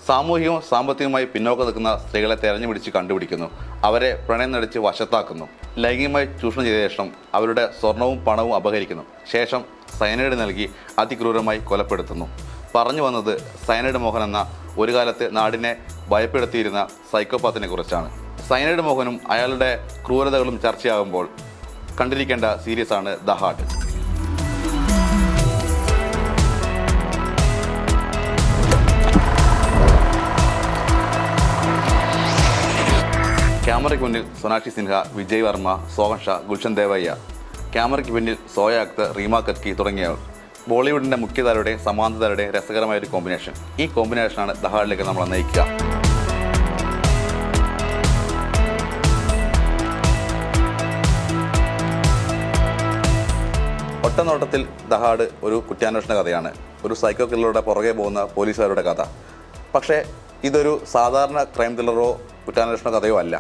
സാമൂഹികവും സാമ്പത്തികമായി പിന്നോക്കം നിൽക്കുന്ന സ്ത്രീകളെ തെരഞ്ഞുപിടിച്ച് കണ്ടുപിടിക്കുന്നു. അവരെ പ്രണയം നടിച്ച് വശത്താക്കുന്നു. ലൈംഗികമായി ചൂഷണം ചെയ്ത ശേഷം അവരുടെ സ്വർണവും പണവും അപഹരിക്കുന്നു. ശേഷം സയനൈഡ് നൽകി അതിക്രൂരമായി കൊലപ്പെടുത്തുന്നു. പറഞ്ഞു വന്നത് സയനൈഡ് മോഹൻ എന്ന ഒരു കാലത്ത് നാടിനെ ഭയപ്പെടുത്തിയിരുന്ന സൈക്കോപാത്തിനെ കുറിച്ചാണ്. സയനൈഡ് മോഹനും അയാളുടെ ക്രൂരതകളും ചർച്ചയാകുമ്പോൾ കണ്ടിരിക്കേണ്ട സീരീസാണ് ദ ഹാർട്ട്. ക്യാമറയ്ക്ക് മുന്നിൽ സോനാക്ഷി സിൻഹ, വിജയ് വർമ്മ, സോഹൻ ഷാ, ഗുൽഷൻ ദേവയ്യ. ക്യാമറയ്ക്ക് പിന്നിൽ സോയ അക്തർ, റീമ കത്കി തുടങ്ങിയവർ. ബോളിവുഡിൻ്റെ മുഖ്യധാരയുടെയും സമാന്തരയുടെയും രസകരമായൊരു കോമ്പിനേഷൻ. ഈ കോമ്പിനേഷനാണ് ദ ഹാർട്ടിലേക്ക് നമ്മളെ നയിക്കുക. ഒറ്റനോട്ടത്തിൽ ദ ഹാർട്ട് ഒരു കുറ്റാന്വേഷണ കഥയാണ്. ഒരു സൈക്കോ കില്ലറുടെ പുറകെ പോകുന്ന പോലീസുകാരുടെ കഥ. പക്ഷേ ഇതൊരു സാധാരണ ക്രൈം ത്രില്ലറോ കുറ്റാന്വേഷണ കഥയോ അല്ല.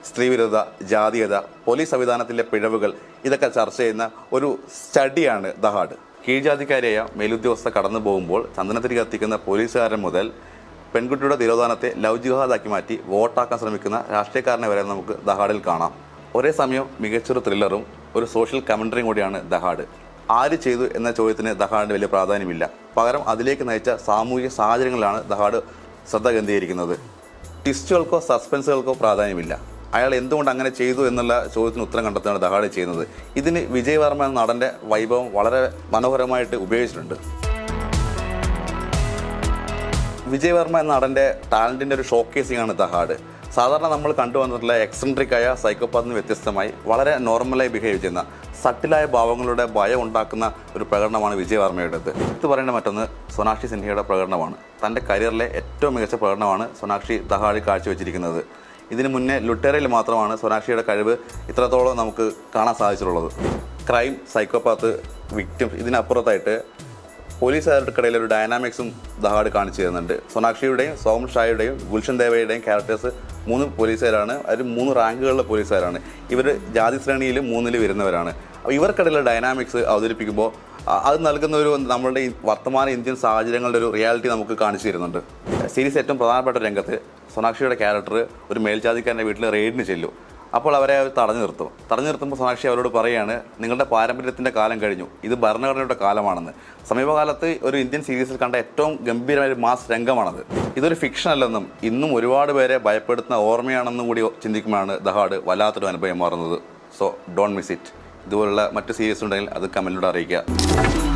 സ്ത്രീവിരുദ്ധ, ജാതീയത, പോലീസ് സംവിധാനത്തിലെ പിഴവുകൾ ഇതൊക്കെ ചർച്ച ചെയ്യുന്ന ഒരു സ്റ്റഡിയാണ് ദ ഹാർട്ട്. കീഴ്ജാതിക്കാരിയായ മേലുദ്യോഗസ്ഥ കടന്നു പോകുമ്പോൾ ചന്ദനത്തിരി കത്തിക്കുന്ന പോലീസുകാരൻ മുതൽ പെൺകുട്ടിയുടെ തിരോധാനത്തെ ലവ് ജിഹാദാക്കി മാറ്റി വോട്ടാക്കാൻ ശ്രമിക്കുന്ന രാഷ്ട്രീയക്കാരനെ വരെ നമുക്ക് ദ ഹാർട്ടിൽ കാണാം. ഒരേ സമയം മികച്ചൊരു ത്രില്ലറും ഒരു സോഷ്യൽ കമൻട്രിയും കൂടിയാണ് ദ ഹാർട്ട്. ആര് ചെയ്തു എന്ന ചോദ്യത്തിന് ദ ഹാർട്ടിന് വലിയ പ്രാധാന്യമില്ല. പകരം അതിലേക്ക് നയിച്ച സാമൂഹിക സാഹചര്യങ്ങളിലാണ് ദ ഹാർട്ട് ശ്രദ്ധ കേന്ദ്രീകരിക്കുന്നത്. ട്വിസ്റ്റുകൾക്കോ സസ്പെൻസുകൾക്കോ പ്രാധാന്യമില്ല. അയാൾ എന്തുകൊണ്ട് അങ്ങനെ ചെയ്തു എന്നുള്ള ചോദ്യത്തിന് ഉത്തരം കണ്ടെത്തുകയാണ് ദ ഹാർട്ട് ചെയ്യുന്നത്. ഇതിന് വിജയ് വർമ്മ എന്ന നടൻ്റെ വൈഭവം വളരെ മനോഹരമായിട്ട് ഉപയോഗിച്ചിട്ടുണ്ട്. വിജയ് വർമ്മ എന്ന നടൻ്റെ ടാലൻറ്റിൻ്റെ ഒരു ഷോക്കേസിംഗ് ആണ് ദ ഹാർട്ട്. സാധാരണ നമ്മൾ കണ്ടുവന്നിട്ടുള്ള എക്സെൻട്രിക്കായ സൈക്കോപാത്തിന് വ്യത്യസ്തമായി വളരെ നോർമലായി ബിഹേവ് ചെയ്യുന്ന സട്ടിലായ ഭാവങ്ങളുടെ ഭയം ഉണ്ടാക്കുന്ന ഒരു പ്രകടനമാണ് വിജയ് വർമ്മയുടേത്. ഇത് പറയേണ്ട മറ്റൊന്ന് സോനാക്ഷി സിൻഹയുടെ പ്രകടനമാണ്. തൻ്റെ കരിയറിലെ ഏറ്റവും മികച്ച പ്രകടനമാണ് സോനാക്ഷി ദ ഹാർട്ടിൽ കാഴ്ചവെച്ചിരിക്കുന്നത്. ഇതിന് മുന്നേ ലുട്ടേറയിൽ മാത്രമാണ് സോനാക്ഷിയുടെ കഴിവ് ഇത്രത്തോളം നമുക്ക് കാണാൻ സാധിച്ചിട്ടുള്ളത്. ക്രൈം, സൈക്കോപാത്ത്, വിക്ടിം, ഇതിനപ്പുറത്തായിട്ട് പോലീസുകാർക്കിടയിൽ ഒരു ഡൈനാമിക്സും ദ ഹാർട്ട് കാണിച്ചു തരുന്നുണ്ട്. സോനാക്ഷിയുടെയും സോഹൻ ഷായുടെയും ഗുൽഷൻ ദേവയുടെയും ക്യാരക്ടേഴ്സ് 3 പോലീസുകാരാണ്. അവർ 3 റാങ്കുകളിലെ പോലീസുകാരാണ്. ഇവർ ജാതി ശ്രേണിയിലും 3-ൽ വരുന്നവരാണ്. അപ്പോൾ ഇവർക്കിടയിലുള്ള ഡൈനാമിക്സ് അവതരിപ്പിക്കുമ്പോൾ അത് നൽകുന്ന ഒരു നമ്മളുടെ വർത്തമാന ഇന്ത്യൻ സാഹചര്യങ്ങളുടെ ഒരു റിയാലിറ്റി നമുക്ക് കാണിച്ചു തരുന്നുണ്ട്. സീരീസ് ഏറ്റവും പ്രധാനപ്പെട്ട രംഗത്ത് സോനാക്ഷിയുടെ ക്യാരക്ടർ ഒരു മേൽജാതിക്കാരൻ്റെ വീട്ടിൽ റെയ്ഡിന് ചെല്ലും. അപ്പോൾ അവരെ തടഞ്ഞു നിർത്തുമ്പോൾ സോനാക്ഷി അവരോട് പറയുകയാണ്, നിങ്ങളുടെ പാരമ്പര്യത്തിൻ്റെ കാലം കഴിഞ്ഞു, ഇത് ഭരണഘടനയുടെ കാലമാണെന്ന്. സമീപകാലത്ത് ഒരു ഇന്ത്യൻ സീരീസിൽ കണ്ട ഏറ്റവും ഗംഭീരമായ ഒരു മാസ് രംഗമാണത്. ഇതൊരു ഫിക്ഷൻ അല്ലെന്നും ഇന്നും ഒരുപാട് പേരെ ഭയപ്പെടുത്തുന്ന ഓർമ്മയാണെന്നും കൂടി ചിന്തിക്കുമ്പോഴാണ് ദ ഹാർട്ട് വല്ലാത്തൊരു അനുഭവം മാറുന്നത്. So don't miss it. ഇതുപോലുള്ള മറ്റ് സീരീസ് ഉണ്ടെങ്കിൽ അത് കമൻറ്റിലൂടെ അറിയിക്കുക.